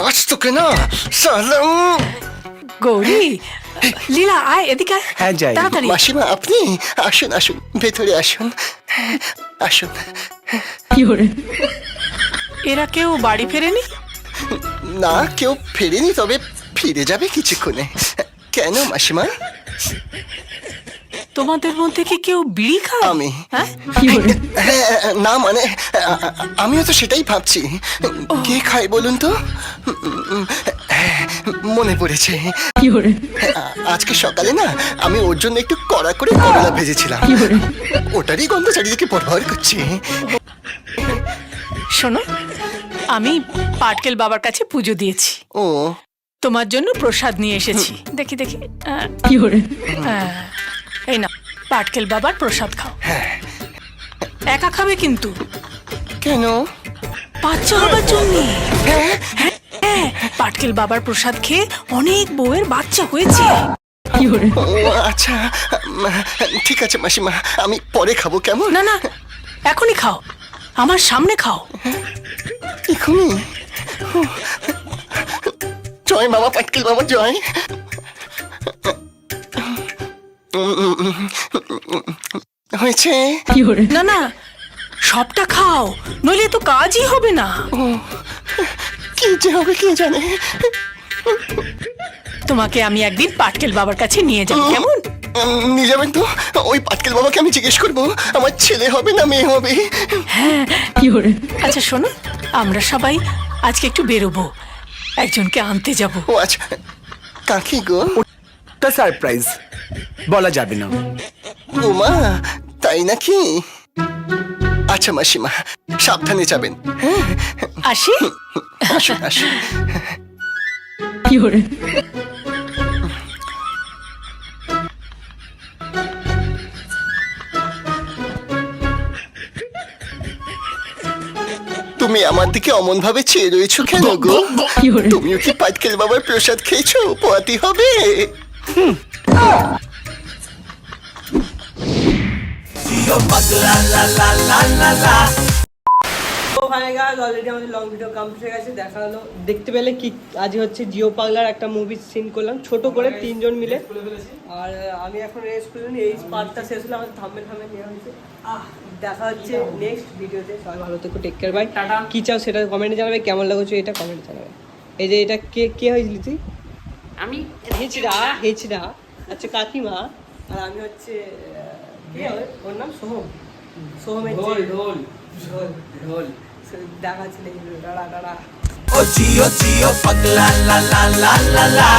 আজ তোকে না সালাম। গৌরী, লীলা আয় এদিকে আয়। হ্যাঁ, যাই। তাড়াতাড়ি। মাসিমা আপনি আসুন আসুন, ভেতরে আসুন আসুন। এরা কেউ বাড়ি ফেরেনি? না, কেউ ফেরেনি, তবে ফিরে যাবে কিছুক্ষণে। কেন মাসিমা? তোমাদের মধ্যে কি কেউ বিড়ি খায়? আমি। হ্যাঁ? হ্যাঁ, না মানে আমিও তো সেটাই ভাবছি। কে খায় বলুন তো? হ্যাঁ, মনে পড়েছে। আজকে সকালে না আমি ওর জন্য একটু কড়া করে করলা ভেজেছিলাম। ওটারই গন্ধ চারিদিকে ভরভর করছে। শোনো, আমি পাটকেল বাবার কাছে পুজো দিয়েছি। ও তোমার জন্য প্রসাদ নিয়ে এসেছি। দেখি দেখি। এই না, পাটকেল বাবার প্রসাদ খাও। একা খাবে কিন্তু, কেন? বাচ্চা হবার জন্য। হ্যাঁ, পাটকেল বাবার প্রসাদ খেয়ে অনেক বউয়ের বাচ্চা হয়েছে। ও আচ্ছা, ঠিক আছে মাসিমা, আমি পরে খাবো কেমন? না না, এখনই খাও, আমার সামনে খাও। এখনই? জয় বাবা পাটকেল বাবা জয়। হয়েছে? না না, সবটা খাও, নইলে তো কাজই হবে না। কি যে হবে কে জানে। তোমাকে আমি একদিন পাটকেল বাবার কাছে নিয়ে যাব, কেমন? নিয়ে যাবেন তো? ওই পাটকেল বাবাকে আমি জিজ্ঞেস করবো আমার ছেলে হবে না মেয়ে হবে। হ্যাঁ, আচ্ছা শোনো, আমরা সবাই আজকে একটু বেরোবো, একজনকে আনতে যাব। ও আচ্ছা, কাকি গো? তা সারপ্রাইজ, বলা যাবে না। ওমা, তাই নাকি? আচ্ছা মাসিমা, সাবধানে যাবেন। হ্যাঁ, আসি। আসুন আসুন। তুমি আমার দিকে অমন ভাবে চেয়ে রয়েছো কেন গো? তুমিও কি পাটকেল বাবার প্রসাদ খেয়েছো? পোয়াতি হবে। অলরেডি আমাদের লং ভিডিও কমপ্লিট হয়ে গেছে। দেখা হলো, দেখতে পেলে কি আজ হচ্ছে জিও পাগলার একটা মুভি সিন করলাম ছোট করে 3 জন মিলে। আর আমি এখন রেস্ট করে নিই, এই পার্টটা শেষ হলে আমাদের থাম্বনেল নেওয়া হয়েছে। দেখা হচ্ছে নেক্সট ভিডিওতে। সবাই ভালো থেকো, টেক কেয়ার, বাই। কি চাও সেটা কমেন্টে জানাবে, কেমন লাগছে এটা কমেন্টে জানাবে। এই যে এটা কে হয়েছিলি তুই? আমি হেচড়া আচ্ছা কাকিমা। আর আমি হচ্ছে ওর নাম সোহমের ঢোল। দেখা ছিল tata. Ochi, ochi, oh, pag la la la la la la.